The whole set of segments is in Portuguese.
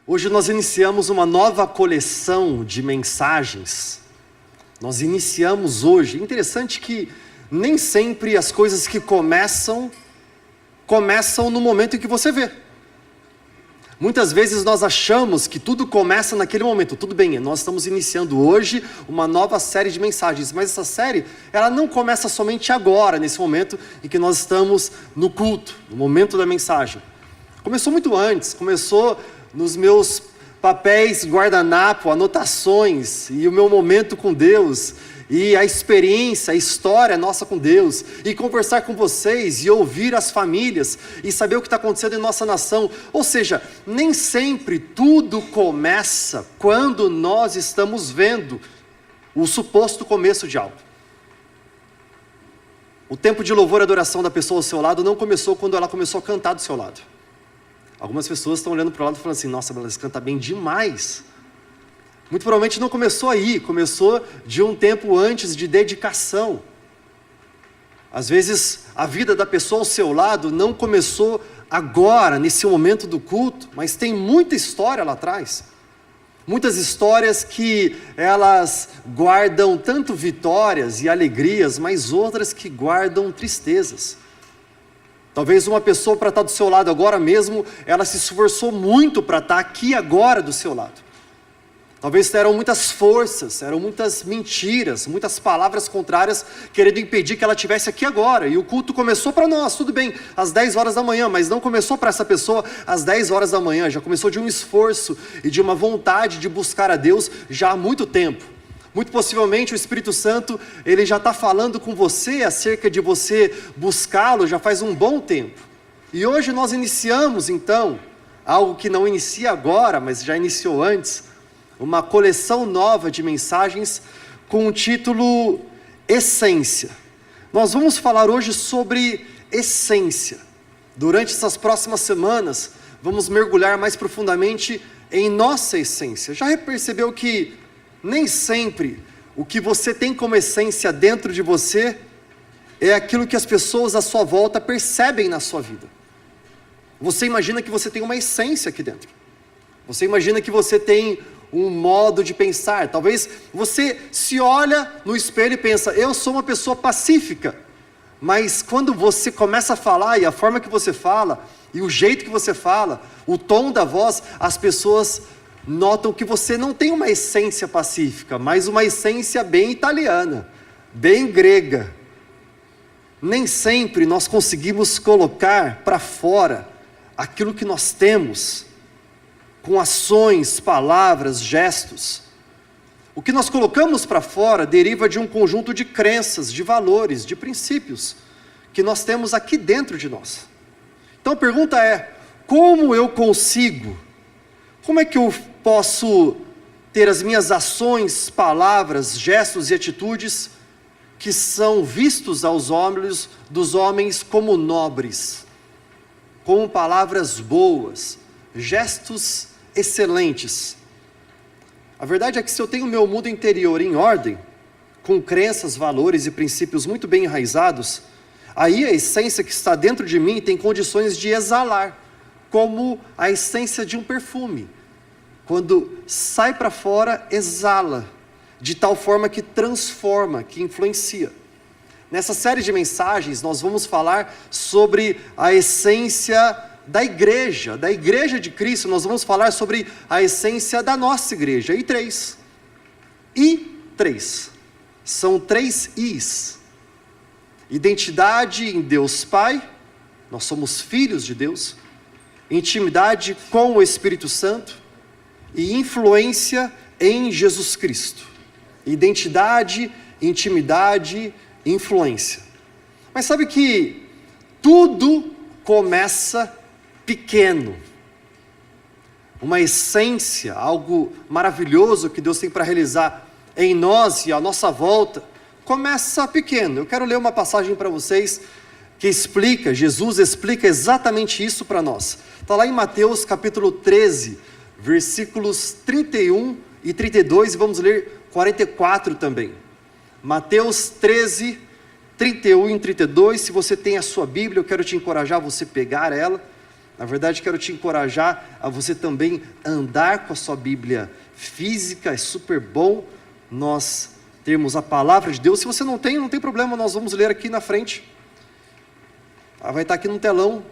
Hoje nós iniciamos uma nova coleção de mensagens. Nós iniciamos hoje. Interessante que nem sempre as coisas que começam no momento em que você vê. Muitas vezes nós achamos que tudo começa naquele momento. Tudo bem, nós estamos iniciando hoje uma nova série de mensagens, mas essa série, ela não começa somente agora, nesse momento em que nós estamos no culto, no momento da mensagem. Começou muito antes, começou nos meus papéis, guardanapo, anotações, e o meu momento com Deus, e a experiência, a história nossa com Deus, e conversar com vocês, e ouvir as famílias, e saber o que está acontecendo em nossa nação. Ou seja, nem sempre tudo começa quando nós estamos vendo o suposto começo de algo. O tempo de louvor e adoração da pessoa ao seu lado não começou quando ela começou a cantar do seu lado. Algumas pessoas estão olhando para o lado e falando assim: nossa, ela canta bem demais. Muito provavelmente não começou aí, começou de um tempo antes de dedicação. Às vezes a vida da pessoa ao seu lado não começou agora, nesse momento do culto, mas tem muita história lá atrás. Muitas histórias que elas guardam tanto vitórias e alegrias, mas outras que guardam tristezas. Talvez uma pessoa, para estar do seu lado agora mesmo, ela se esforçou muito para estar aqui agora do seu lado. Talvez eram muitas forças, eram muitas mentiras, muitas palavras contrárias, querendo impedir que ela estivesse aqui agora. E o culto começou para nós, tudo bem, às 10 horas da manhã, mas não começou para essa pessoa às 10 horas da manhã, já começou de um esforço e de uma vontade de buscar a Deus já há muito tempo. Muito possivelmente o Espírito Santo, ele já está falando com você acerca de você buscá-lo já faz um bom tempo. E hoje nós iniciamos então, algo que não inicia agora, mas já iniciou antes, uma coleção nova de mensagens com o título Essência. Nós vamos falar hoje sobre essência. Durante essas próximas semanas, vamos mergulhar mais profundamente em nossa essência. Já percebeu que nem sempre o que você tem como essência dentro de você é aquilo que as pessoas à sua volta percebem na sua vida? Você imagina que você tem uma essência aqui dentro. Você imagina que você tem um modo de pensar. Talvez você se olha no espelho e pensa: eu sou uma pessoa pacífica. Mas quando você começa a falar, e a forma que você fala, e o jeito que você fala, o tom da voz, as pessoas notam que você não tem uma essência pacífica, mas uma essência bem italiana, bem grega. Nem sempre nós conseguimos colocar para fora aquilo que nós temos, com ações, palavras, gestos. O que nós colocamos para fora deriva de um conjunto de crenças, de valores, de princípios, que nós temos aqui dentro de nós. Então a pergunta é: como eu consigo? Como é que eu posso ter as minhas ações, palavras, gestos e atitudes que são vistos aos olhos dos homens como nobres, como palavras boas, gestos excelentes? A verdade é que se eu tenho o meu mundo interior em ordem, com crenças, valores e princípios muito bem enraizados, aí a essência que está dentro de mim tem condições de exalar, como a essência de um perfume. Quando sai para fora, exala, de tal forma que transforma, que influencia. Nessa série de mensagens, nós vamos falar sobre a essência da igreja de Cristo. Nós vamos falar sobre a essência da nossa igreja. I3. São 3 Is. Identidade em Deus Pai, nós somos filhos de Deus. Intimidade com o Espírito Santo. E influência em Jesus Cristo. Identidade, intimidade, influência. Mas sabe que tudo começa pequeno. Uma essência, algo maravilhoso que Deus tem para realizar em nós e à nossa volta, começa pequeno. Eu quero ler uma passagem para vocês que explica, Jesus explica exatamente isso para nós. Está lá em Mateus capítulo 13, versículos 31 e 32, e vamos ler 44 também. Mateus 13, 31 e 32, se você tem a sua Bíblia, eu quero te encorajar a você pegar ela, Na verdade, quero te encorajar a você também andar com a sua Bíblia física. É super bom nós termos a palavra de Deus. Se você não tem problema, nós vamos ler aqui na frente. Vai estar aqui no telão.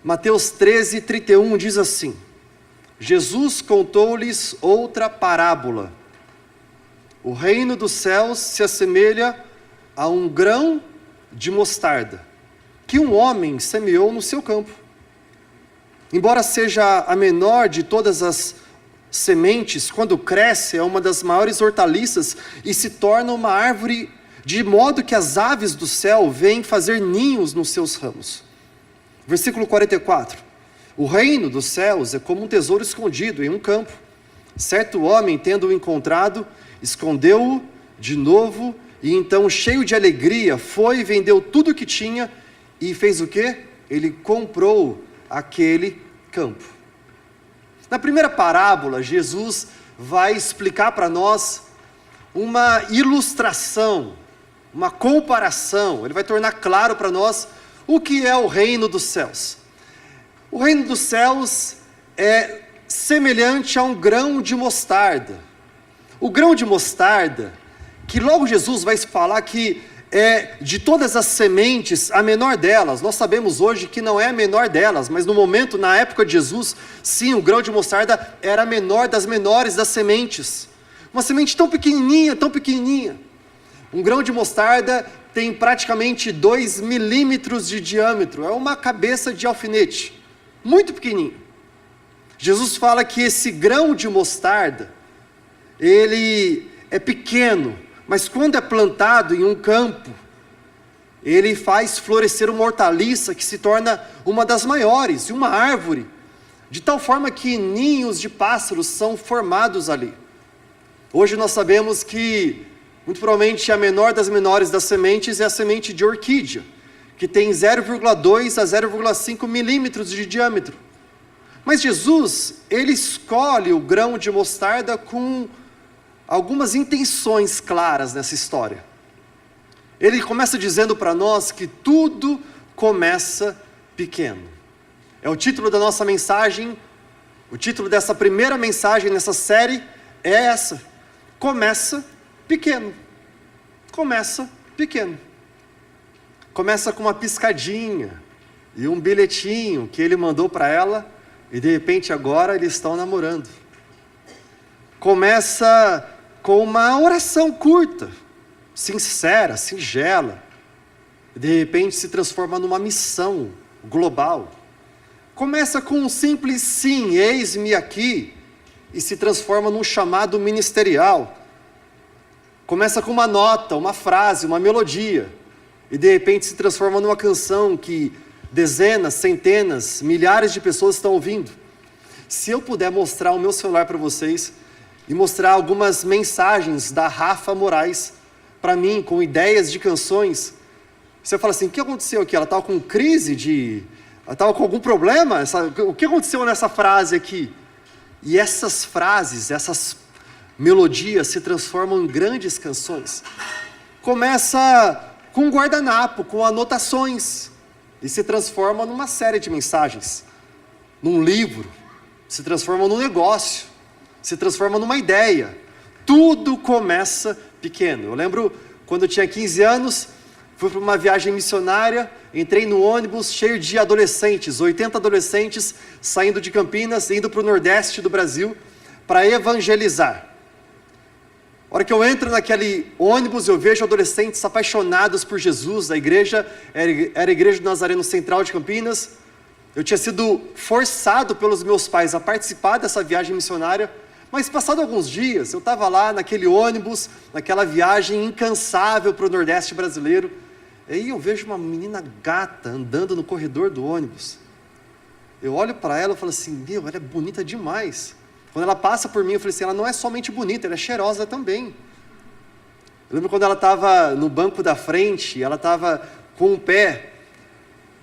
Mateus 13:31 diz assim: Jesus contou-lhes outra parábola. O reino dos céus se assemelha a um grão de mostarda, que um homem semeou no seu campo. Embora seja a menor de todas as sementes, quando cresce é uma das maiores hortaliças e se torna uma árvore, de modo que as aves do céu vêm fazer ninhos nos seus ramos. Versículo 44. O reino dos céus é como um tesouro escondido em um campo. Certo homem, tendo-o encontrado, escondeu-o de novo, e então, cheio de alegria, foi e vendeu tudo o que tinha, e fez o quê? Ele comprou aquele campo. Na primeira parábola, Jesus vai explicar para nós uma ilustração, uma comparação. Ele vai tornar claro para nós o que é o reino dos céus. O reino dos céus é semelhante a um grão de mostarda. O grão de mostarda, que logo Jesus vai falar que é de todas as sementes a menor delas. Nós sabemos hoje que não é a menor delas, mas no momento, na época de Jesus, sim, o grão de mostarda era a menor das menores das sementes. Uma semente tão pequenininha, tão pequenininha. Um grão de mostarda tem praticamente 2 milímetros de diâmetro, é uma cabeça de alfinete, muito pequenininho. Jesus fala que esse grão de mostarda, ele é pequeno, mas quando é plantado em um campo, ele faz florescer uma hortaliça que se torna uma das maiores, e uma árvore, de tal forma que ninhos de pássaros são formados ali. Hoje nós sabemos que, muito provavelmente, a menor das menores das sementes é a semente de orquídea, que tem 0,2 a 0,5 milímetros de diâmetro. Mas Jesus, ele escolhe o grão de mostarda com algumas intenções claras nessa história. Ele começa dizendo para nós que tudo começa pequeno. É o título da nossa mensagem, o título dessa primeira mensagem nessa série é essa: começa pequeno. Começa pequeno. Começa com uma piscadinha e um bilhetinho que ele mandou para ela, e de repente agora eles estão namorando. Começa com uma oração curta, sincera, singela, e de repente se transforma numa missão global. Começa com um simples sim, eis-me aqui, e se transforma num chamado ministerial. Começa com uma nota, uma frase, uma melodia, e de repente se transforma numa canção que dezenas, centenas, milhares de pessoas estão ouvindo. Se eu puder mostrar o meu celular para vocês, e mostrar algumas mensagens da Rafa Moraes para mim, com ideias de canções, você fala assim: o que aconteceu aqui? Ela estava com crise ela estava com algum problema? O que aconteceu nessa frase aqui? E essas frases, essas melodias se transformam em grandes canções. Começa com um guardanapo, com anotações, e se transforma numa série de mensagens, num livro, se transforma num negócio, se transforma numa ideia. Tudo começa pequeno. Eu lembro quando eu tinha 15 anos, fui para uma viagem missionária, entrei no ônibus cheio de adolescentes, 80 adolescentes saindo de Campinas, indo para o Nordeste do Brasil, para evangelizar. A hora que eu entro naquele ônibus, eu vejo adolescentes apaixonados por Jesus. A igreja era a igreja do Nazareno Central de Campinas. Eu tinha sido forçado pelos meus pais a participar dessa viagem missionária, mas passado alguns dias, eu estava lá naquele ônibus, naquela viagem incansável para o Nordeste brasileiro, e aí eu vejo uma menina gata andando no corredor do ônibus. Eu olho para ela e falo assim: meu, ela é bonita demais. Quando ela passa por mim, eu falei assim: ela não é somente bonita, ela é cheirosa também. Eu lembro quando ela estava no banco da frente, ela estava com o pé,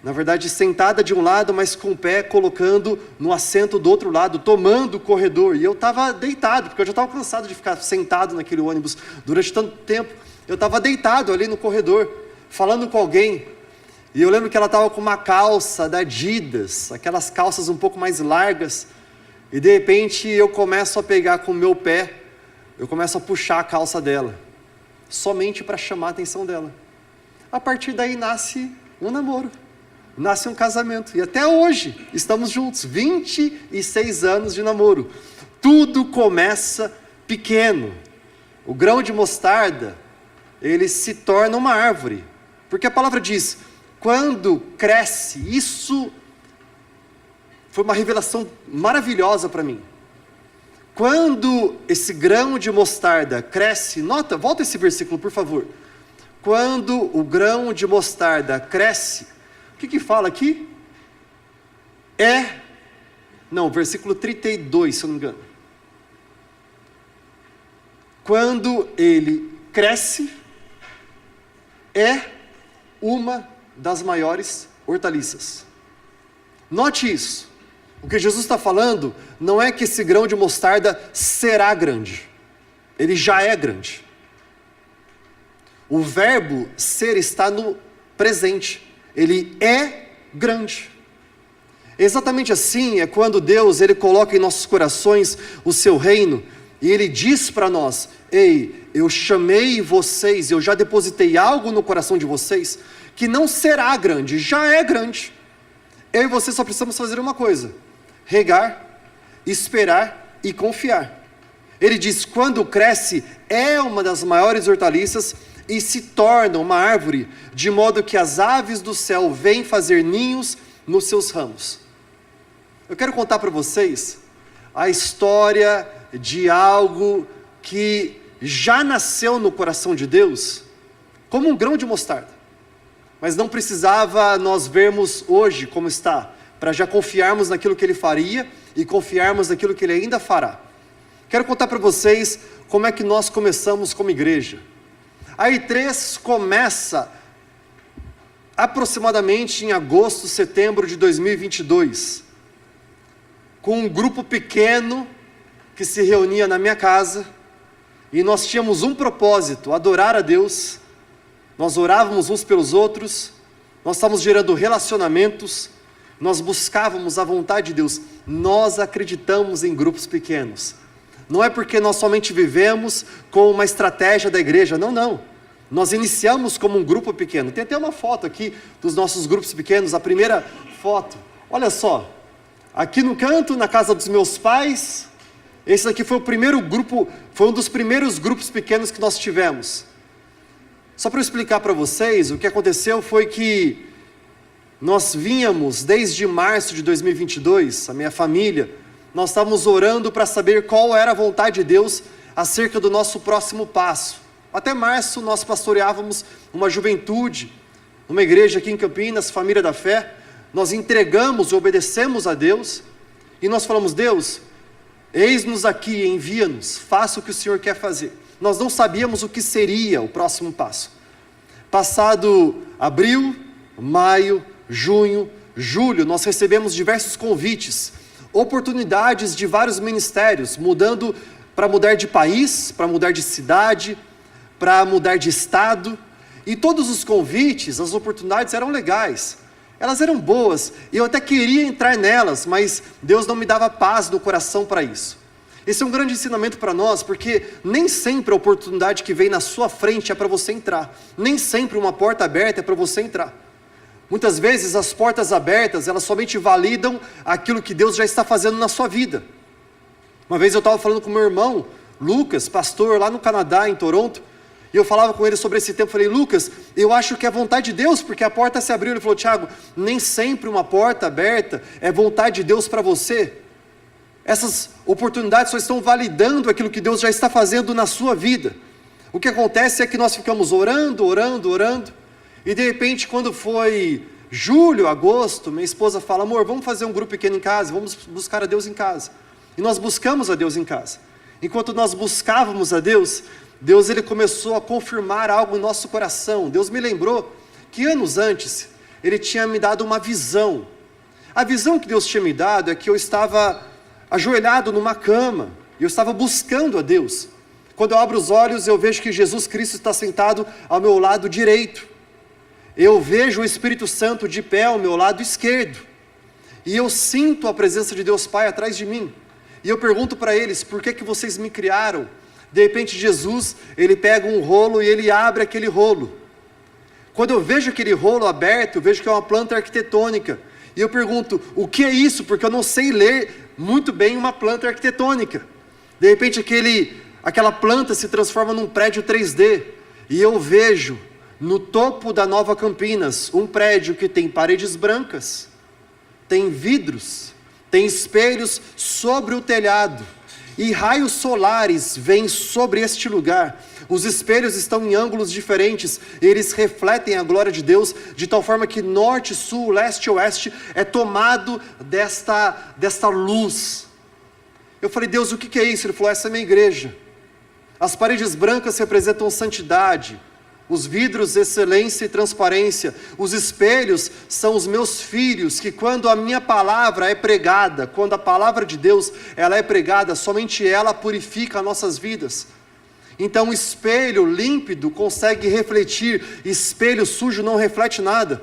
na verdade sentada de um lado, mas com o pé colocando no assento do outro lado, tomando o corredor, e eu estava deitado, porque eu já estava cansado de ficar sentado naquele ônibus durante tanto tempo. Eu estava deitado ali no corredor, falando com alguém. E eu lembro que ela estava com uma calça da Adidas, aquelas calças um pouco mais largas, e de repente eu começo a pegar com o meu pé, eu começo a puxar a calça dela, somente para chamar a atenção dela. A partir daí nasce um namoro, nasce um casamento, e até hoje estamos juntos, 26 anos de namoro. Tudo começa pequeno. O grão de mostarda, ele se torna uma árvore, porque a palavra diz, quando cresce, isso foi uma revelação maravilhosa para mim. Quando esse grão de mostarda cresce, volta esse versículo por favor. Quando o grão de mostarda cresce, o que fala aqui? Versículo 32, se eu não me engano. Quando ele cresce, é uma das maiores hortaliças. Note isso. O que Jesus está falando não é que esse grão de mostarda será grande. Ele já é grande. O verbo ser está no presente. Ele é grande. Exatamente assim é quando Deus ele coloca em nossos corações o seu reino e Ele diz para nós, ei, eu chamei vocês, eu já depositei algo no coração de vocês que não será grande, já é grande. Eu e você só precisamos fazer uma coisa, regar, esperar e confiar. Ele diz, quando cresce, é uma das maiores hortaliças e se torna uma árvore, de modo que as aves do céu vêm fazer ninhos nos seus ramos. Eu quero contar para vocês a história de algo que já nasceu no coração de Deus, como um grão de mostarda, mas não precisava nós vermos hoje como está, para já confiarmos naquilo que Ele faria e confiarmos naquilo que Ele ainda fará. Quero contar para vocês como é que nós começamos como igreja. A I3 começa aproximadamente em agosto, setembro de 2022, com um grupo pequeno que se reunia na minha casa, e nós tínhamos um propósito, adorar a Deus. Nós orávamos uns pelos outros, nós estávamos gerando relacionamentos, nós buscávamos a vontade de Deus. Nós acreditamos em grupos pequenos. Não é porque nós somente vivemos com uma estratégia da igreja, não. Nós iniciamos como um grupo pequeno. Tem até uma foto aqui dos nossos grupos pequenos, a primeira foto. Olha só, aqui no canto, na casa dos meus pais, esse aqui foi o primeiro grupo, foi um dos primeiros grupos pequenos que nós tivemos. Só para eu explicar para vocês, o que aconteceu foi que nós vínhamos desde março de 2022, a minha família, nós estávamos orando para saber qual era a vontade de Deus acerca do nosso próximo passo. Até março nós pastoreávamos uma juventude, uma igreja aqui em Campinas, Família da Fé. Nós entregamos e obedecemos a Deus, e nós falamos, Deus, eis-nos aqui, envia-nos, faça o que o Senhor quer fazer. Nós não sabíamos o que seria o próximo passo. Passado abril, maio, junho, julho, nós recebemos diversos convites, oportunidades de vários ministérios, para mudar de país, para mudar de cidade, para mudar de estado, e todos os convites, as oportunidades eram legais, elas eram boas, e eu até queria entrar nelas, mas Deus não me dava paz no coração para isso. Esse é um grande ensinamento para nós, porque nem sempre a oportunidade que vem na sua frente é para você entrar, nem sempre uma porta aberta é para você entrar. Muitas vezes as portas abertas, elas somente validam aquilo que Deus já está fazendo na sua vida. Uma vez eu estava falando com meu irmão, Lucas, pastor lá no Canadá, em Toronto, e eu falava com ele sobre esse tempo, falei, Lucas, eu acho que é vontade de Deus, porque a porta se abriu. Ele falou, Tiago, nem sempre uma porta aberta é vontade de Deus para você. Essas oportunidades só estão validando aquilo que Deus já está fazendo na sua vida. O que acontece é que nós ficamos orando, e de repente quando foi julho, agosto, minha esposa fala, amor, vamos fazer um grupo pequeno em casa, vamos buscar a Deus em casa. E nós buscamos a Deus em casa. Enquanto nós buscávamos a Deus, Deus ele começou a confirmar algo no nosso coração. Deus me lembrou que anos antes, Ele tinha me dado uma visão. A visão que Deus tinha me dado é que eu estava ajoelhado numa cama, e eu estava buscando a Deus. Quando eu abro os olhos, eu vejo que Jesus Cristo está sentado ao meu lado direito. eu vejo o Espírito Santo de pé ao meu lado esquerdo, e eu sinto a presença de Deus Pai atrás de mim, e eu pergunto para eles: por que vocês me criaram? De repente Jesus, ele pega um rolo e ele abre aquele rolo. Quando eu vejo aquele rolo aberto, eu vejo que é uma planta arquitetônica, e eu pergunto: o que é isso? Porque eu não sei ler muito bem uma planta arquitetônica. De repente aquela planta se transforma num prédio 3D, e eu vejo no topo da Nova Campinas um prédio que tem paredes brancas, tem vidros, tem espelhos sobre o telhado, e raios solares vêm sobre este lugar. Os espelhos estão em ângulos diferentes, eles refletem a glória de Deus, de tal forma que norte, sul, leste e oeste é tomado desta luz. Eu falei: Deus, o que é isso? Ele falou: essa é a minha igreja. As paredes brancas representam santidade, os vidros, excelência e transparência. Os espelhos são os meus filhos, que quando a minha palavra é pregada, quando a palavra de Deus ela é pregada, somente ela purifica as nossas vidas. Então o espelho límpido consegue refletir, espelho sujo não reflete nada.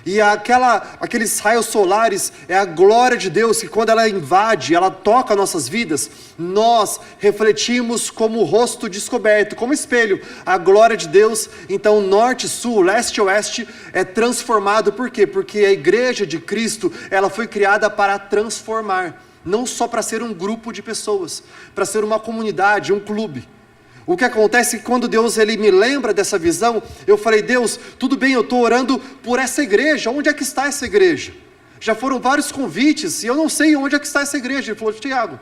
E aqueles raios solares é a glória de Deus, que quando ela invade, ela toca nossas vidas, nós refletimos como o rosto descoberto, como espelho, a glória de Deus. Então norte, sul, leste e oeste é transformado. Por quê? Porque a igreja de Cristo, ela foi criada para transformar, não só para ser um grupo de pessoas, para ser uma comunidade, um clube. O que acontece é que quando Deus ele me lembra dessa visão, eu falei: Deus, tudo bem, eu estou orando por essa igreja, onde é que está essa igreja? Já foram vários convites, e eu não sei onde é que está essa igreja. Ele falou: Tiago,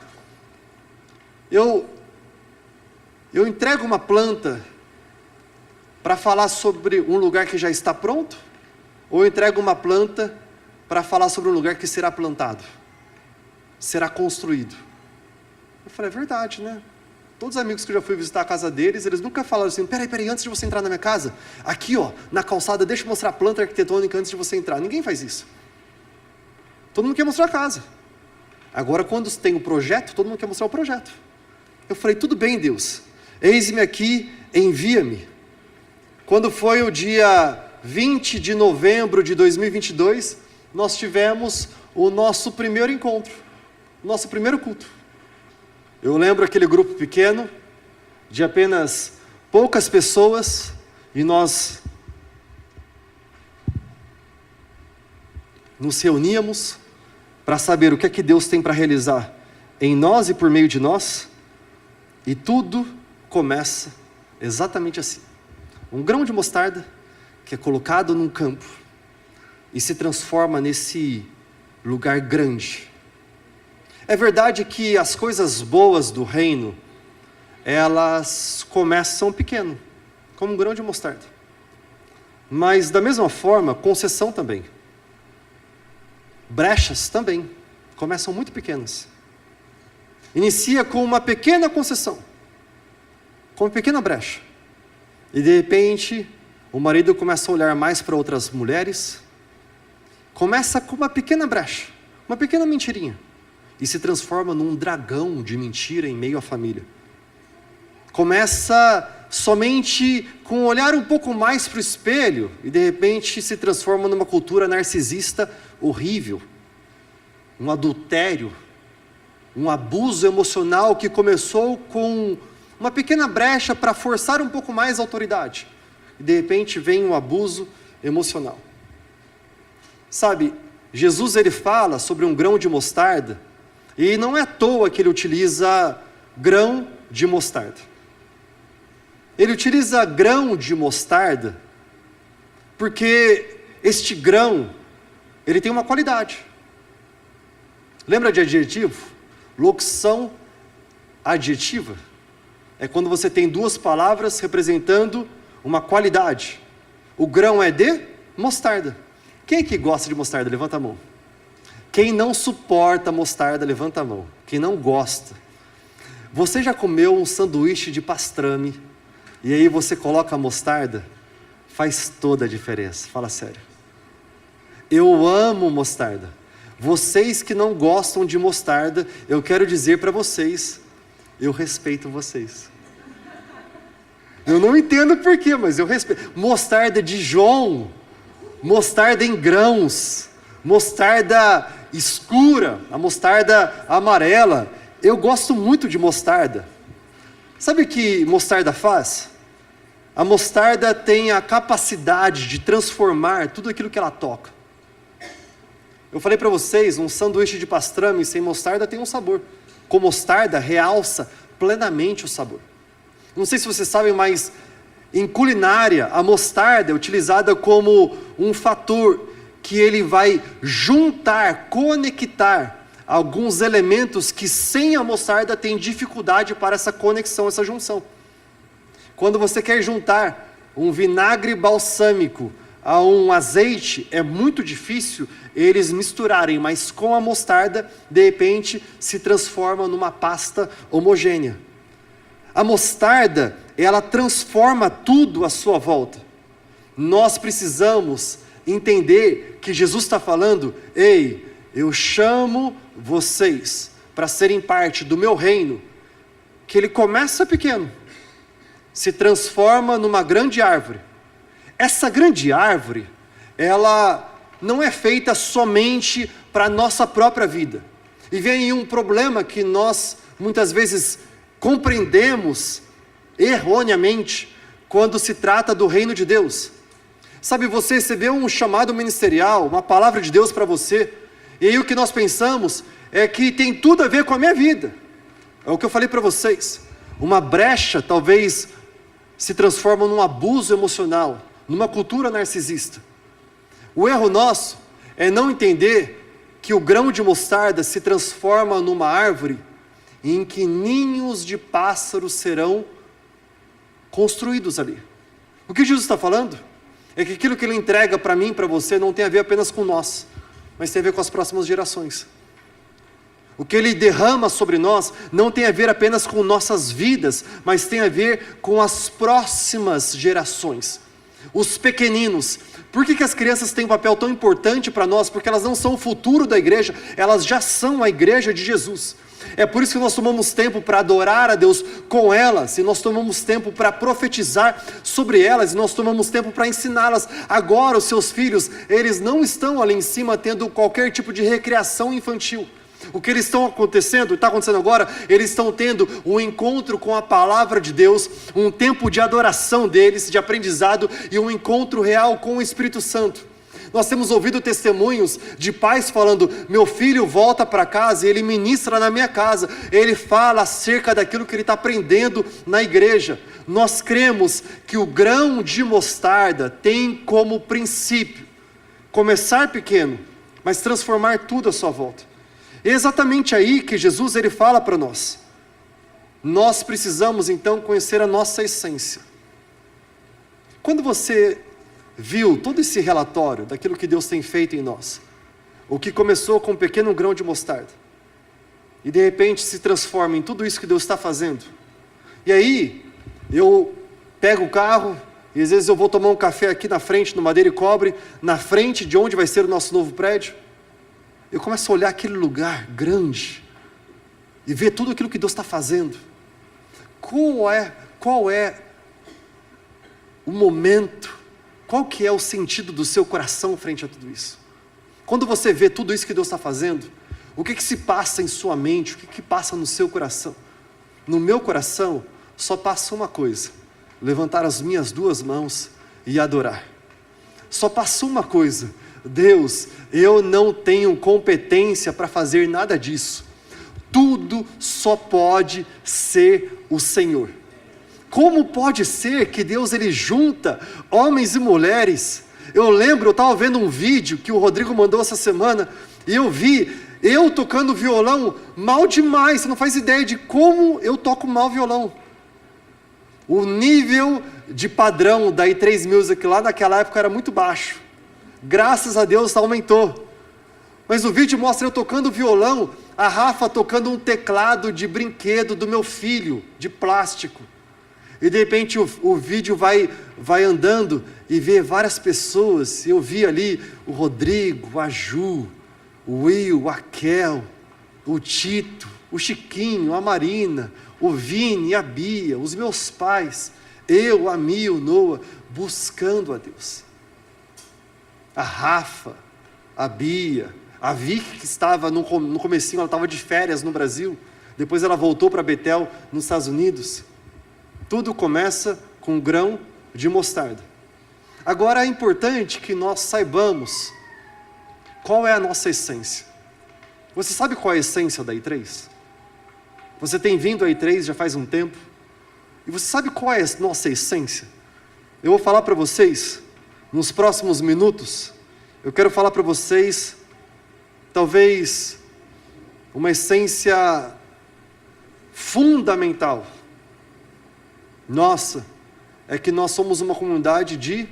eu entrego uma planta para falar sobre um lugar que já está pronto, ou eu entrego uma planta para falar sobre um lugar que será plantado, será construído? Eu falei: é verdade, né? Todos os amigos que eu já fui visitar a casa deles, eles nunca falaram assim: peraí, antes de você entrar na minha casa, aqui ó, na calçada, deixa eu mostrar a planta arquitetônica antes de você entrar. Ninguém faz isso. Todo mundo quer mostrar a casa. Agora quando tem o projeto, todo mundo quer mostrar o projeto. Eu falei: tudo bem, Deus, eis-me aqui, envia-me. Quando foi o dia 20 de novembro de 2022, nós tivemos o nosso primeiro encontro, o nosso primeiro culto. Eu lembro aquele grupo pequeno, de apenas poucas pessoas, e nós nos reuníamos para saber o que é que Deus tem para realizar em nós e por meio de nós, e tudo começa exatamente assim. Um grão de mostarda que é colocado num campo e se transforma nesse lugar grande. É verdade que as coisas boas do reino, elas começam pequeno, como um grão de mostarda. Mas da mesma forma, concessão também. Brechas também, começam muito pequenas. Inicia com uma pequena concessão, com uma pequena brecha. E de repente, o marido começa a olhar mais para outras mulheres. Começa com uma pequena brecha, uma pequena mentirinha. E se transforma num dragão de mentira em meio à família. Começa somente com um olhar um pouco mais para o espelho, e de repente se transforma numa cultura narcisista horrível. Um adultério, um abuso emocional que começou com uma pequena brecha para forçar um pouco mais a autoridade. E de repente vem um abuso emocional. Sabe, Jesus ele fala sobre um grão de mostarda, e não é à toa que ele utiliza grão de mostarda. Ele utiliza grão de mostarda porque este grão, ele tem uma qualidade. Lembra de adjetivo? Locução adjetiva. É quando você tem duas palavras representando uma qualidade. O grão é de mostarda. Quem é que gosta de mostarda? Levanta a mão. Quem não suporta mostarda, levanta a mão. Quem não gosta. Você já comeu um sanduíche de pastrame e aí você coloca a mostarda? Faz toda a diferença, fala sério. Eu amo mostarda. Vocês que não gostam de mostarda, eu quero dizer para vocês, eu respeito vocês. Eu não entendo porquê, mas eu respeito. Mostarda Dijon, mostarda em grãos, mostarda escura, a mostarda amarela. Eu gosto muito de mostarda. Sabe o que mostarda faz? A mostarda tem a capacidade de transformar tudo aquilo que ela toca. Eu falei para vocês, um sanduíche de pastrame sem mostarda tem um sabor. Com mostarda realça plenamente o sabor. Não sei se vocês sabem, mas em culinária a mostarda é utilizada como um fator que ele vai juntar, conectar alguns elementos que sem a mostarda tem dificuldade para essa conexão, essa junção. Quando você quer juntar um vinagre balsâmico a um azeite, é muito difícil eles misturarem, mas com a mostarda, de repente, se transforma numa pasta homogênea. A mostarda, ela transforma tudo à sua volta. Nós precisamos entender que Jesus está falando: ei, eu chamo vocês para serem parte do meu reino, que ele começa pequeno, se transforma numa grande árvore. Essa grande árvore, ela não é feita somente para a nossa própria vida. E vem um problema que nós muitas vezes compreendemos erroneamente quando se trata do reino de Deus. Sabe, você recebeu um chamado ministerial, uma palavra de Deus para você, e aí o que nós pensamos é que tem tudo a ver com a minha vida. É o que eu falei para vocês. Uma brecha talvez se transforma num abuso emocional, numa cultura narcisista. O erro nosso é não entender que o grão de mostarda se transforma numa árvore em que ninhos de pássaros serão construídos ali. O que Jesus está falando é que aquilo que Ele entrega para mim, para você, não tem a ver apenas com nós, mas tem a ver com as próximas gerações. O que Ele derrama sobre nós não tem a ver apenas com nossas vidas, mas tem a ver com as próximas gerações. Os pequeninos. Por que as crianças têm um papel tão importante para nós? Porque elas não são o futuro da igreja, elas já são a igreja de Jesus. É por isso que nós tomamos tempo para adorar a Deus com elas, e nós tomamos tempo para profetizar sobre elas, e nós tomamos tempo para ensiná-las. Agora os seus filhos, eles não estão ali em cima tendo qualquer tipo de recreação infantil. O que está acontecendo agora, eles estão tendo um encontro com a palavra de Deus, um tempo de adoração deles, de aprendizado, e um encontro real com o Espírito Santo. Nós temos ouvido testemunhos de pais falando: meu filho volta para casa e ele ministra na minha casa, ele fala acerca daquilo que ele está aprendendo na igreja. Nós cremos que o grão de mostarda tem como princípio começar pequeno, mas transformar tudo à sua volta. É exatamente aí que Jesus ele fala para nós. Nós precisamos então conhecer a nossa essência. Quando você viu todo esse relatório daquilo que Deus tem feito em nós, o que começou com um pequeno grão de mostarda, e de repente se transforma em tudo isso que Deus está fazendo, e aí eu pego o carro, e às vezes eu vou tomar um café aqui na frente, no Madeira e Cobre, na frente de onde vai ser o nosso novo prédio, eu começo a olhar aquele lugar grande, e ver tudo aquilo que Deus está fazendo. Qual é o momento, qual que é o sentido do seu coração frente a tudo isso? Quando você vê tudo isso que Deus está fazendo, o que se passa em sua mente, o que passa no seu coração? No meu coração, só passa uma coisa: levantar as minhas duas mãos e adorar. Só passa uma coisa: Deus, eu não tenho competência para fazer nada disso, tudo só pode ser o Senhor. Como pode ser que Deus ele junta homens e mulheres? Eu estava vendo um vídeo que o Rodrigo mandou essa semana, e eu vi eu tocando violão mal demais. Você não faz ideia de como eu toco mal violão. O nível de padrão da E3 Music lá naquela época era muito baixo. Graças a Deus aumentou. Mas o vídeo mostra eu tocando violão, a Rafa tocando um teclado de brinquedo do meu filho, de plástico. E de repente o vídeo vai andando e vê várias pessoas. Eu vi ali o Rodrigo, a Ju, o Will, a Kel, o Tito, o Chiquinho, a Marina, o Vini, a Bia, os meus pais, eu, a Mia, o Noah, buscando a Deus. a Rafa, a Bia, a Vicky, que estava no comecinho, ela estava de férias no Brasil, depois ela voltou para Betel, nos Estados Unidos. Tudo começa com um grão de mostarda. Agora é importante que nós saibamos qual é a nossa essência. Você sabe qual é a essência da I3? Você tem vindo à I3 já faz um tempo, e você sabe qual é a nossa essência? Eu vou falar para vocês, nos próximos minutos, eu quero falar para vocês, talvez, uma essência fundamental nossa, é que nós somos uma comunidade de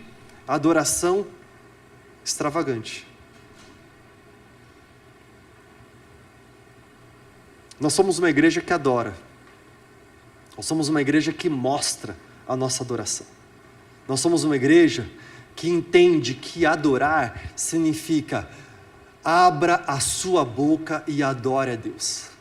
adoração extravagante. Nós somos uma igreja que adora. Nós somos uma igreja que mostra a nossa adoração. Nós somos uma igreja que entende que adorar significa abra a sua boca e adore a Deus.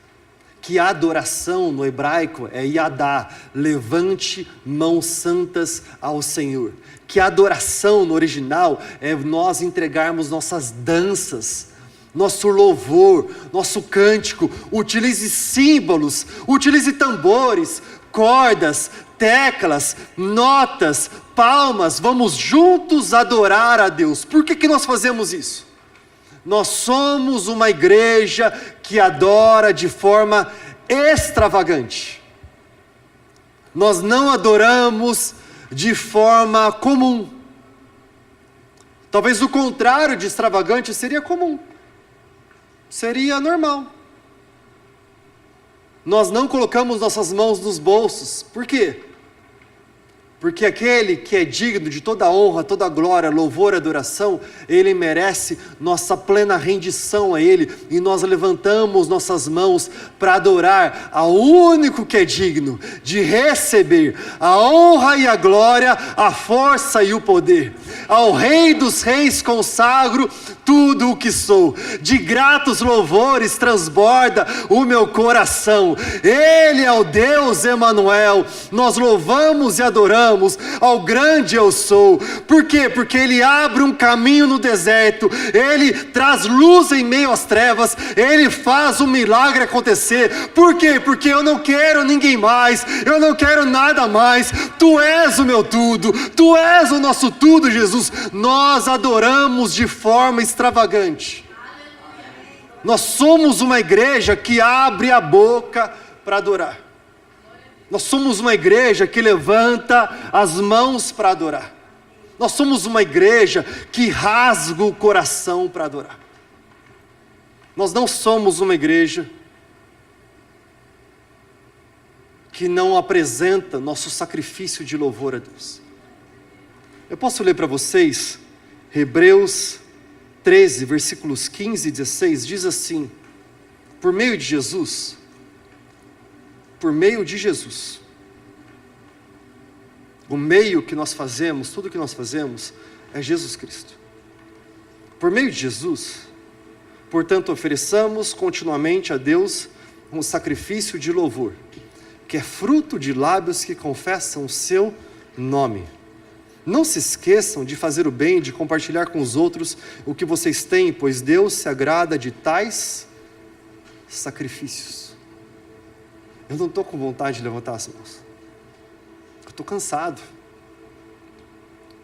Que a adoração no hebraico é yadá, levante mãos santas ao Senhor. Que a adoração no original é nós entregarmos nossas danças, nosso louvor, nosso cântico. Utilize símbolos, utilize tambores, cordas, teclas, notas, palmas. Vamos juntos adorar a Deus. Por que nós fazemos isso? Nós somos uma igreja que adora de forma extravagante. Nós não adoramos de forma comum. Talvez o contrário de extravagante seria comum. Seria normal. Nós não colocamos nossas mãos nos bolsos. Por quê? Porque aquele que é digno de toda honra, toda glória, louvor e adoração, Ele merece nossa plena rendição a Ele, e nós levantamos nossas mãos para adorar ao único que é digno de receber a honra e a glória, a força e o poder. Ao Rei dos Reis consagro tudo o que sou, de gratos louvores transborda o meu coração. Ele é o Deus Emanuel, nós louvamos e adoramos ao grande eu sou. Por quê? Porque Ele abre um caminho no deserto, Ele traz luz em meio às trevas, Ele faz um milagre acontecer. Por quê? Porque eu não quero ninguém mais, eu não quero nada mais. Tu és o meu tudo, Tu és o nosso tudo, Jesus. Nós adoramos de forma extravagante. Nós somos uma igreja que abre a boca para adorar. Nós somos uma igreja que levanta as mãos para adorar. Nós somos uma igreja que rasga o coração para adorar. Nós não somos uma igreja que não apresenta nosso sacrifício de louvor a Deus. Eu posso ler para vocês, Hebreus 13, versículos 15 e 16, diz assim: por meio de Jesus, o meio que nós fazemos, tudo que nós fazemos, é Jesus Cristo. Por meio de Jesus, portanto, ofereçamos continuamente a Deus um sacrifício de louvor, que é fruto de lábios que confessam o seu nome. Não se esqueçam de fazer o bem, de compartilhar com os outros o que vocês têm, pois Deus se agrada de tais sacrifícios. Eu não estou com vontade de levantar as mãos. Eu estou cansado.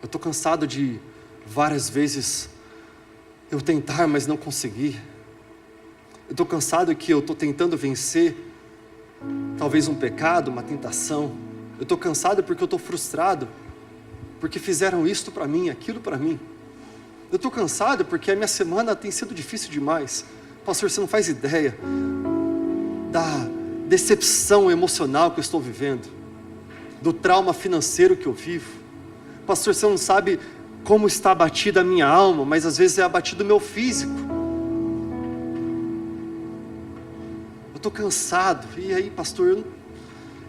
Eu estou cansado de várias vezes eu tentar, mas não conseguir. Eu estou cansado que eu estou tentando vencer talvez um pecado, uma tentação. Eu estou cansado porque eu estou frustrado, porque fizeram isto para mim, aquilo para mim. Eu estou cansado porque a minha semana tem sido difícil demais. Pastor, você não faz ideia da decepção emocional que eu estou vivendo, do trauma financeiro que eu vivo. Pastor, você não sabe como está abatida a minha alma, mas às vezes é abatido o meu físico. Eu estou cansado, e aí, pastor,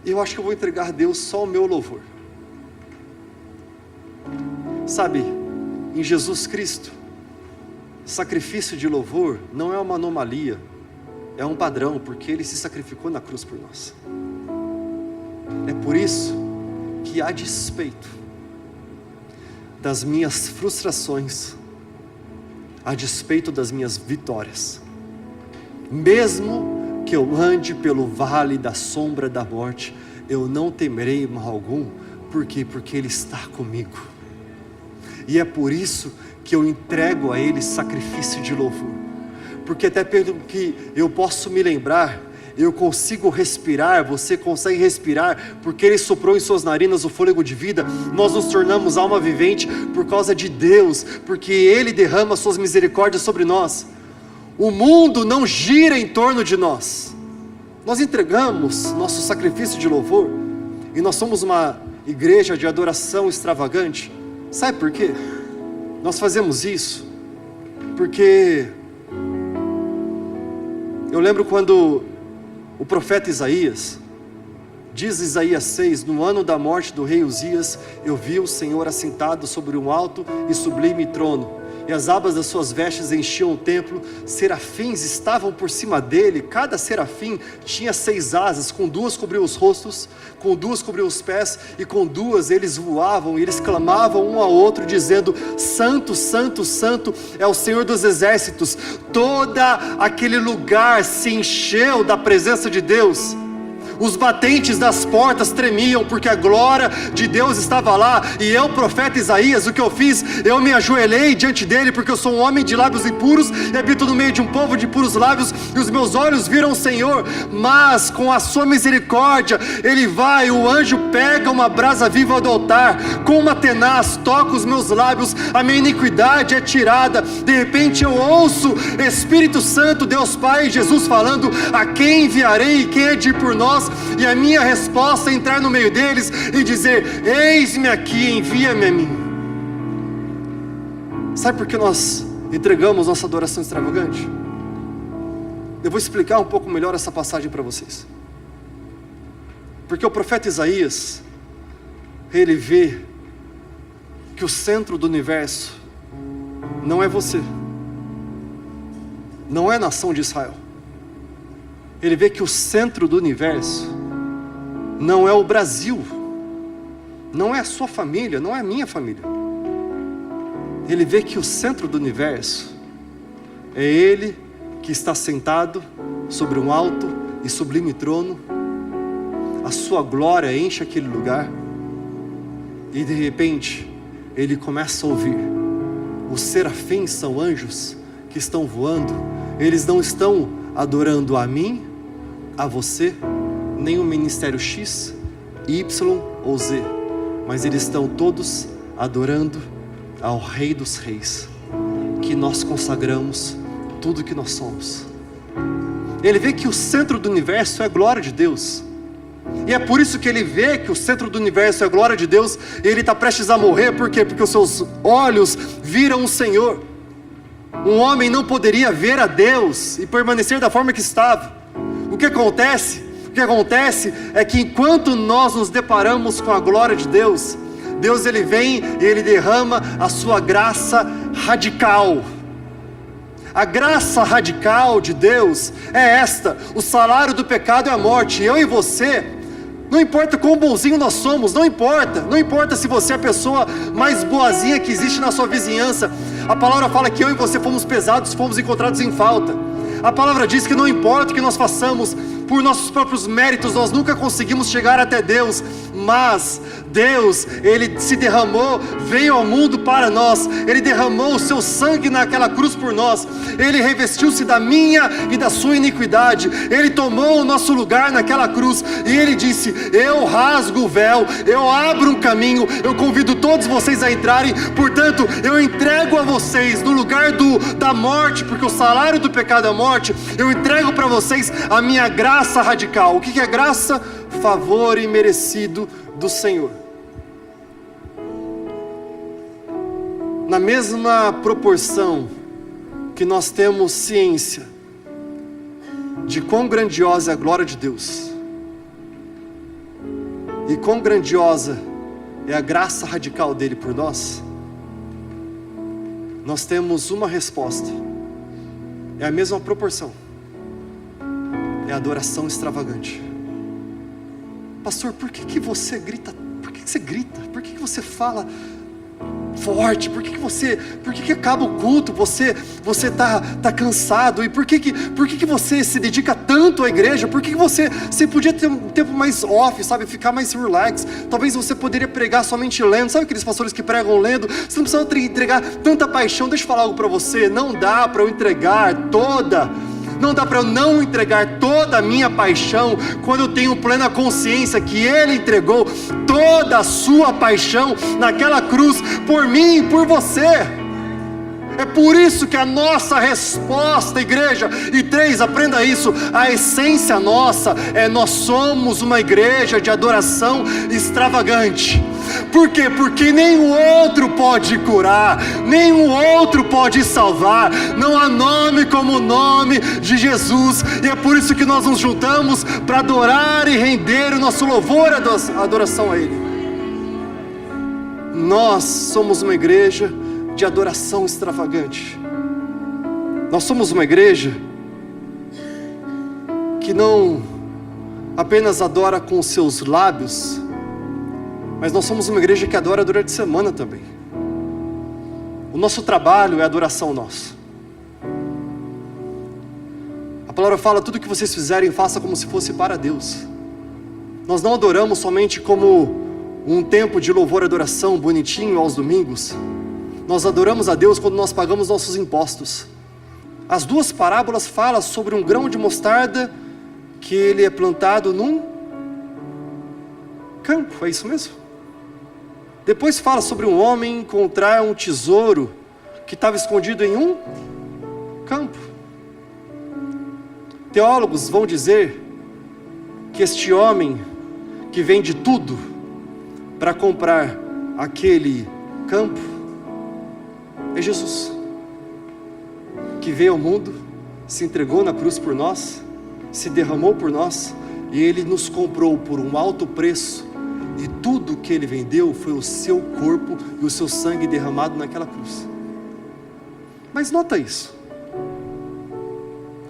eu acho que eu vou entregar a Deus só o meu louvor. Sabe, em Jesus Cristo, sacrifício de louvor não é uma anomalia, é um padrão, porque Ele se sacrificou na cruz por nós. É por isso que, a despeito das minhas frustrações, a despeito das minhas vitórias. Mesmo que eu ande pelo vale da sombra da morte, eu não temerei mal algum. Por quê? Porque Ele está comigo. E é por isso que eu entrego a Ele sacrifício de louvor. Porque até pelo que eu posso me lembrar, eu consigo respirar, você consegue respirar, porque Ele soprou em suas narinas o fôlego de vida. Nós nos tornamos alma vivente por causa de Deus, porque Ele derrama suas misericórdias sobre nós. O mundo não gira em torno de nós. Nós entregamos nosso sacrifício de louvor, e nós somos uma igreja de adoração extravagante. Sabe por quê? Nós fazemos isso porque eu lembro quando o profeta Isaías, diz Isaías 6, no ano da morte do rei Uzias, eu vi o Senhor assentado sobre um alto e sublime trono, e as abas das suas vestes enchiam o templo, serafins estavam por cima dele, cada serafim tinha 6 asas, com 2 cobriam os rostos, com 2 cobriam os pés, e com 2 eles voavam, e eles clamavam um ao outro, dizendo: Santo, Santo, Santo é o Senhor dos exércitos. Todo aquele lugar se encheu da presença de Deus. Os batentes das portas tremiam, porque a glória de Deus estava lá. E eu, profeta Isaías, o que eu fiz? Eu me ajoelhei diante dele, porque eu sou um homem de lábios impuros, e habito no meio de um povo de puros lábios, e os meus olhos viram o Senhor. Mas com a sua misericórdia, Ele vai, o anjo pega uma brasa viva do altar, com uma tenaz toca os meus lábios, a minha iniquidade é tirada. De repente eu ouço Espírito Santo, Deus Pai, Jesus falando: a quem enviarei, quem é de ir por nós? E a minha resposta é entrar no meio deles e dizer: eis-me aqui, envia-me a mim. Sabe por que nós entregamos nossa adoração extravagante? Eu vou explicar um pouco melhor essa passagem para vocês. Porque o profeta Isaías, ele vê que o centro do universo não é você, não é a nação de Israel. Ele vê que o centro do universo não é o Brasil, não é a sua família, não é a minha família. Ele vê que o centro do universo é Ele que está sentado sobre um alto e sublime trono. A sua glória enche aquele lugar, e de repente ele começa a ouvir: os serafins são anjos que estão voando. Eles não estão adorando a mim, a você, nem o ministério X, Y ou Z, mas eles estão todos adorando ao Rei dos Reis, que nós consagramos tudo que nós somos. Ele vê que o centro do universo é a glória de Deus, e é por isso que ele vê que o centro do universo é a glória de Deus, e ele está prestes a morrer. Por quê? Porque os seus olhos viram o Senhor. Um homem não poderia ver a Deus e permanecer da forma que estava. O que acontece? O que acontece é que enquanto nós nos deparamos com a glória de Deus, Deus ele vem e ele derrama a sua graça radical. A graça radical de Deus é esta: o salário do pecado é a morte. Eu e você, não importa quão bonzinho nós somos, não importa se você é a pessoa mais boazinha que existe na sua vizinhança, a palavra fala que eu e você fomos pesados, fomos encontrados em falta. A palavra diz que não importa o que nós façamos, por nossos próprios méritos nós nunca conseguimos chegar até Deus, mas Deus, Ele se derramou, veio ao mundo para nós, Ele derramou o seu sangue naquela cruz por nós, Ele revestiu-se da minha e da sua iniquidade, Ele tomou o nosso lugar naquela cruz, e Ele disse: eu rasgo o véu, eu abro um caminho, eu convido todos vocês a entrarem. Portanto, eu entrego a vocês no lugar da morte, porque o salário do pecado é a morte, eu entrego para vocês a minha graça radical. O que é graça? Favor imerecido do Senhor. Na mesma proporção que nós temos ciência de quão grandiosa é a glória de Deus e quão grandiosa é a graça radical dele por nós, nós temos uma resposta: é a mesma proporção, é a adoração extravagante. Pastor, por que você grita? Por que você grita? Por que você fala forte? Por que acaba o culto? Você tá cansado? E por que você se dedica tanto à igreja? Por que você podia ter um tempo mais off, sabe? Ficar mais relax. Talvez você poderia pregar somente lendo. Sabe aqueles pastores que pregam lendo? Você não precisa entregar tanta paixão. Deixa eu falar algo para você. Não dá para eu entregar não dá para eu não entregar toda a minha paixão quando eu tenho plena consciência que Ele entregou toda a sua paixão naquela cruz por mim e por você. É por isso que a nossa resposta, igreja, e 3, aprenda isso, a essência nossa nós somos uma igreja de adoração extravagante. Por quê? Porque nenhum outro pode curar, nenhum outro pode salvar, não há nome como o nome de Jesus, e é por isso que nós nos juntamos para adorar e render o nosso louvor e adoração a Ele. Nós somos uma igreja de adoração extravagante. Nós somos uma igreja que não apenas adora com os seus lábios, mas nós somos uma igreja que adora durante a semana também. O nosso trabalho é adoração nossa. A palavra fala: tudo que vocês fizerem, faça como se fosse para Deus. Nós não adoramos somente como um tempo de louvor e adoração bonitinho aos domingos. Nós adoramos a Deus quando nós pagamos nossos impostos. As 2 parábolas falam sobre um grão de mostarda que ele é plantado num campo, é isso mesmo? Depois fala sobre um homem encontrar um tesouro que estava escondido em um campo. Teólogos vão dizer que este homem que vende tudo para comprar aquele campo é Jesus, que veio ao mundo, se entregou na cruz por nós, se derramou por nós, e Ele nos comprou por um alto preço, e tudo que Ele vendeu foi o seu corpo e o seu sangue derramado naquela cruz. Mas nota isso,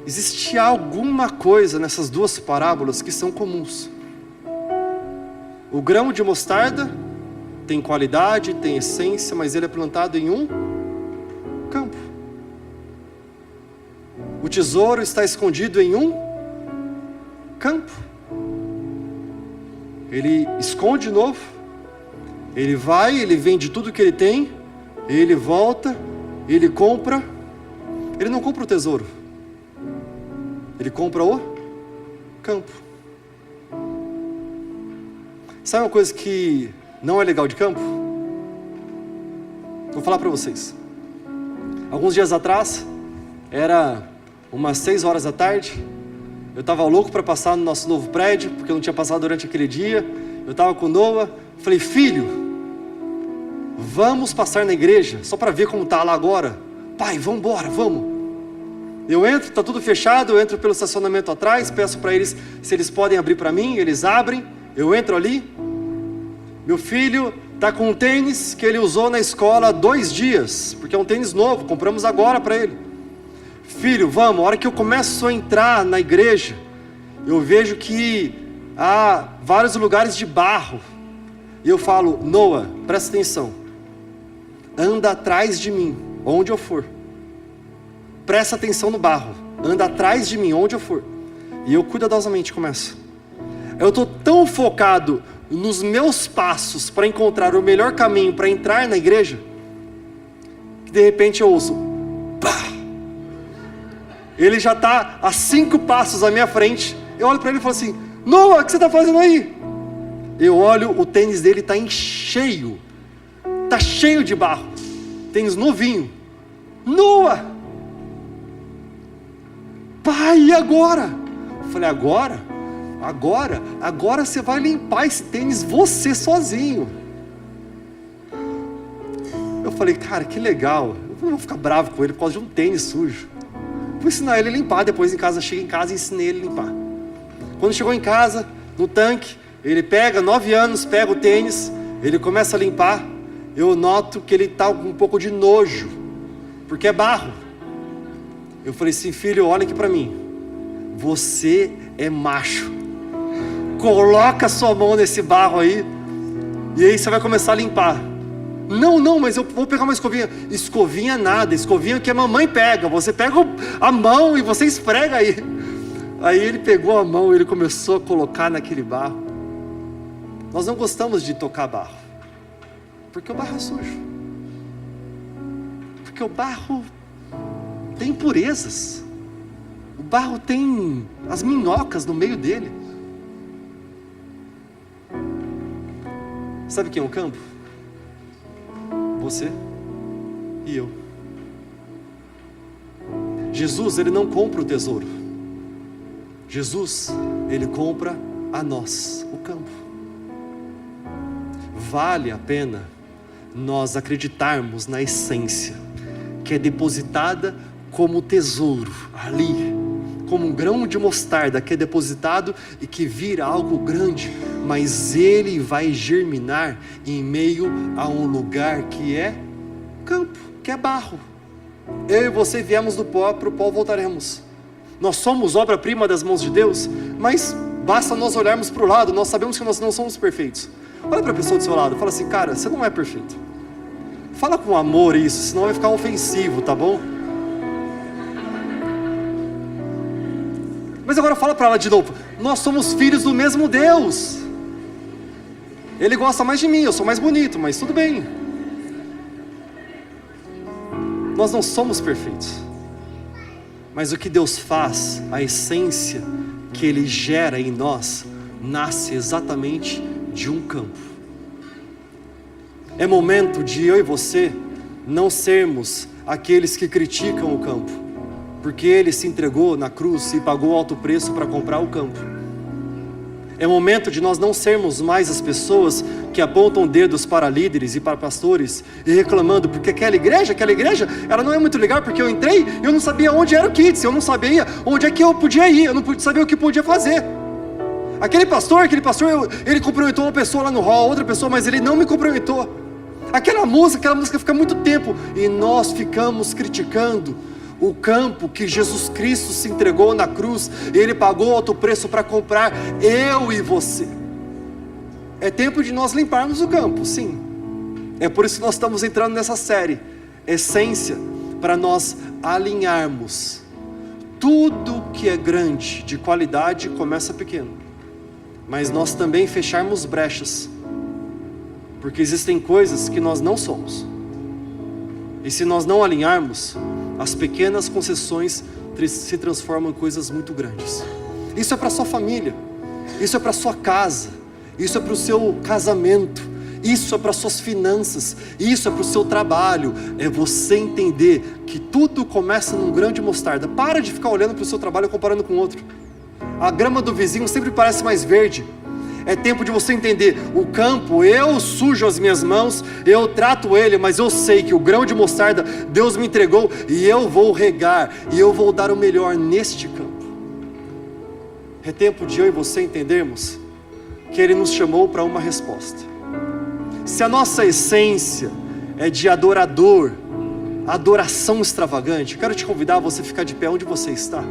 existe alguma coisa nessas 2 parábolas que são comuns. O grão de mostarda tem qualidade, tem essência, mas ele é plantado em um campo. O tesouro está escondido em um campo. Ele esconde de novo, ele vai, ele vende tudo que ele tem, ele volta, ele compra. Ele não compra o tesouro, ele compra o campo. Sabe uma coisa que não é legal de campo? Vou falar para vocês. Alguns dias atrás, era umas 6 horas da tarde, eu estava louco para passar no nosso novo prédio, porque eu não tinha passado durante aquele dia. Eu estava com o Noah, falei: filho, vamos passar na igreja, só para ver como está lá agora. Pai, vamos embora, vamos. Eu entro, está tudo fechado, eu entro pelo estacionamento atrás, peço para eles se eles podem abrir para mim, eles abrem, eu entro ali. Meu filho está com um tênis que ele usou na escola há 2 dias, porque é um tênis novo, compramos agora para ele. Filho, vamos. A hora que eu começo a entrar na igreja, eu vejo que há vários lugares de barro, e eu falo: Noah, presta atenção, anda atrás de mim, onde eu for. Presta atenção no barro, anda atrás de mim, onde eu for. E eu cuidadosamente começo. Eu estou tão focado nos meus passos para encontrar o melhor caminho para entrar na igreja, que de repente eu ouço: pá! Ele já está a 5 passos à minha frente. Eu olho para ele e falo assim: Noah, o que você está fazendo aí? Eu olho, o tênis dele está cheio, está cheio de barro, tênis novinho. Noah, pai, e agora? Eu falei: agora você vai limpar esse tênis você sozinho. Eu falei: cara, que legal, eu não vou ficar bravo com ele por causa de um tênis sujo. Vou ensinar ele a limpar. Depois chega em casa e ensinei ele a limpar. Quando chegou em casa, no tanque, ele pega, 9 anos, pega o tênis, ele começa a limpar. Eu noto que ele está com um pouco de nojo, porque é barro. Eu falei assim: filho, olha aqui para mim, você é macho, coloca a sua mão nesse barro aí, e aí você vai começar a limpar. Não, mas eu vou pegar uma escovinha. Escovinha nada, escovinha que a mamãe pega. Você pega a mão e você esfrega aí. Aí ele pegou a mão e ele começou a colocar naquele barro. Nós não gostamos de tocar barro, porque o barro é sujo. Porque o barro tem impurezas. O barro tem as minhocas no meio dele. Sabe quem é o campo? Você e eu. Jesus, ele não compra o tesouro. Jesus, ele compra a nós, o campo. Vale a pena nós acreditarmos na essência que é depositada como tesouro ali, como um grão de mostarda que é depositado e que vira algo grande, mas ele vai germinar em meio a um lugar que é campo, que é barro. Eu e você viemos do pó, para o pó voltaremos. Nós somos obra-prima das mãos de Deus, mas basta nós olharmos para o lado, nós sabemos que nós não somos perfeitos. Olha para a pessoa do seu lado, fala assim: cara, você não é perfeito. Fala com amor isso, senão vai ficar ofensivo, tá bom? Mas agora fala para ela de novo: nós somos filhos do mesmo Deus. Ele gosta mais de mim, eu sou mais bonito, mas tudo bem. Nós não somos perfeitos, mas o que Deus faz, a essência que Ele gera em nós, nasce exatamente de um campo. É momento de eu e você não sermos aqueles que criticam o campo, porque Ele se entregou na cruz e pagou alto preço para comprar o campo. É momento de nós não sermos mais as pessoas que apontam dedos para líderes e para pastores e reclamando, porque aquela igreja, ela não é muito legal, porque eu entrei e eu não sabia onde era o kids, eu não sabia onde é que eu podia ir, eu não sabia o que podia fazer. Aquele pastor, ele cumprimentou uma pessoa lá no hall, outra pessoa, mas ele não me cumprimentou. Aquela música fica muito tempo, e nós ficamos criticando o campo que Jesus Cristo se entregou na cruz, Ele pagou alto preço para comprar eu e você. É tempo de nós limparmos o campo, sim. É por isso que nós estamos entrando nessa série, Essência, para nós alinharmos. Tudo que é grande, de qualidade, começa pequeno, mas nós também fecharmos brechas, porque existem coisas que nós não somos, e se nós não alinharmos, as pequenas concessões se transformam em coisas muito grandes. Isso é para a sua família, isso é para a sua casa, isso é para o seu casamento, isso é para as suas finanças, isso é para o seu trabalho. É você entender que tudo começa num grão de mostarda. Para de ficar olhando para o seu trabalho e comparando com o outro. A grama do vizinho sempre parece mais verde. É tempo de você entender, o campo, eu sujo as minhas mãos, eu trato ele, mas eu sei que o grão de mostarda Deus me entregou, e eu vou regar, e eu vou dar o melhor neste campo. É tempo de eu e você entendermos que Ele nos chamou para uma resposta. Se a nossa essência é de adorador, adoração extravagante, quero te convidar a você ficar de pé onde você está.